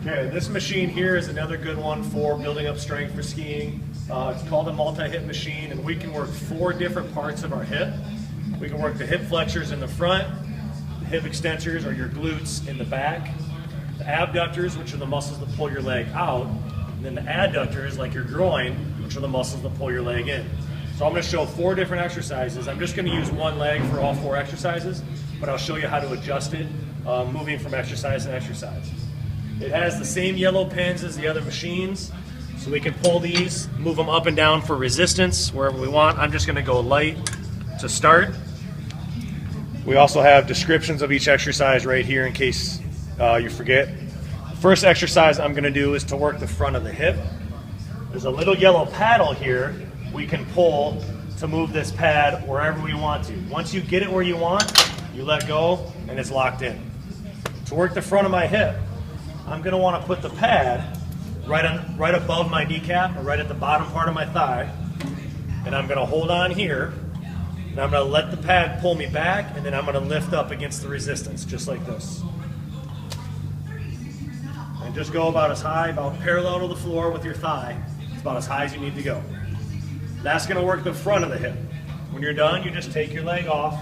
Okay, this machine here is another good one for building up strength for skiing. It's called a multi-hip machine, and we can work 4 different parts of our hip. We can work the hip flexors in the front, the hip extensors or your glutes in the back, the abductors, which are the muscles that pull your leg out, and then the adductors, like your groin, which are the muscles that pull your leg in. So I'm going to show 4 different exercises. I'm just going to use one leg for all 4 exercises, but I'll show you how to adjust it, moving from exercise to exercise. It has the same yellow pins as the other machines, so we can pull these, move them up and down for resistance wherever we want. I'm just going to go light to start. We also have descriptions of each exercise right here in case you forget. The first exercise I'm going to do is to work the front of the hip. There's a little yellow paddle here we can pull to move this pad wherever we want to. Once you get it where you want, you let go and it's locked in. To work the front of my hip, I'm going to want to put the pad right above my kneecap or right at the bottom part of my thigh, and I'm going to hold on here, and I'm going to let the pad pull me back, and then I'm going to lift up against the resistance, just like this. And just go about as high, about parallel to the floor with your thigh. It's about as high as you need to go. That's going to work the front of the hip. When you're done, you just take your leg off.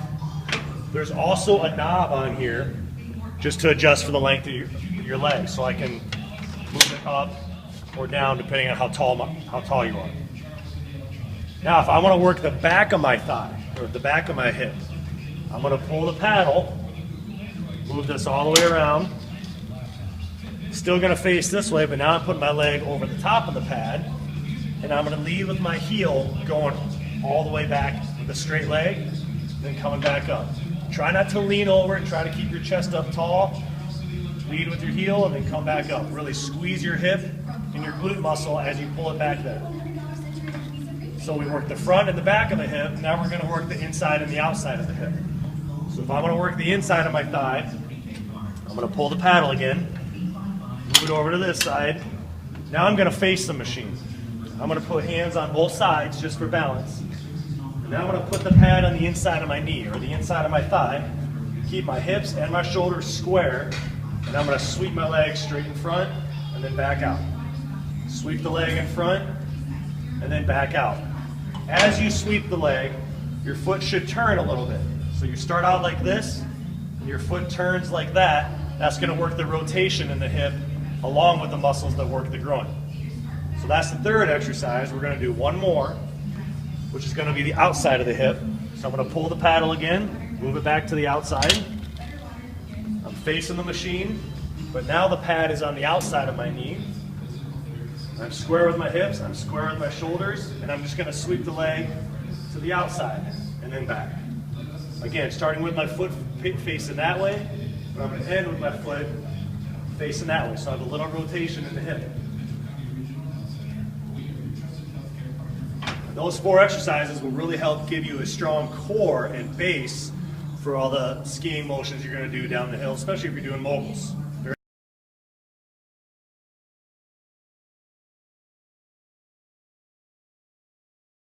There's also a knob on here just to adjust for the length of your leg, so I can move it up or down depending on how tall you are. Now, if I want to work the back of my thigh or the back of my hip, I'm going to pull the paddle, move this all the way around. Still going to face this way, but now I'm putting my leg over the top of the pad, and I'm going to lead with my heel going all the way back with a straight leg, then coming back up. Try not to lean over and try to keep your chest up tall. Lead with your heel and then come back up. Really squeeze your hip and your glute muscle as you pull it back there. So we work the front and the back of the hip. Now we're going to work the inside and the outside of the hip. So if I want to work the inside of my thigh, I'm going to pull the paddle again, move it over to this side. Now I'm going to face the machine. I'm going to put hands on both sides just for balance. And now I'm going to put the pad on the inside of my knee or the inside of my thigh. Keep my hips and my shoulders square. And I'm going to sweep my leg straight in front and then back out. Sweep the leg in front and then back out. As you sweep the leg, your foot should turn a little bit. So you start out like this, and your foot turns like that. That's going to work the rotation in the hip along with the muscles that work the groin. So that's the third exercise. We're going to do one more, which is going to be the outside of the hip. So I'm going to pull the paddle again, move it back to the outside. I'm facing the machine, but now the pad is on the outside of my knee. I'm square with my hips, I'm square with my shoulders, and I'm just going to sweep the leg to the outside and then back. Again, starting with my foot facing that way, but I'm going to end with my foot facing that way, so I have a little rotation in the hip. And those 4 exercises will really help give you a strong core and base for all the skiing motions you're going to do down the hill, especially if you're doing moguls.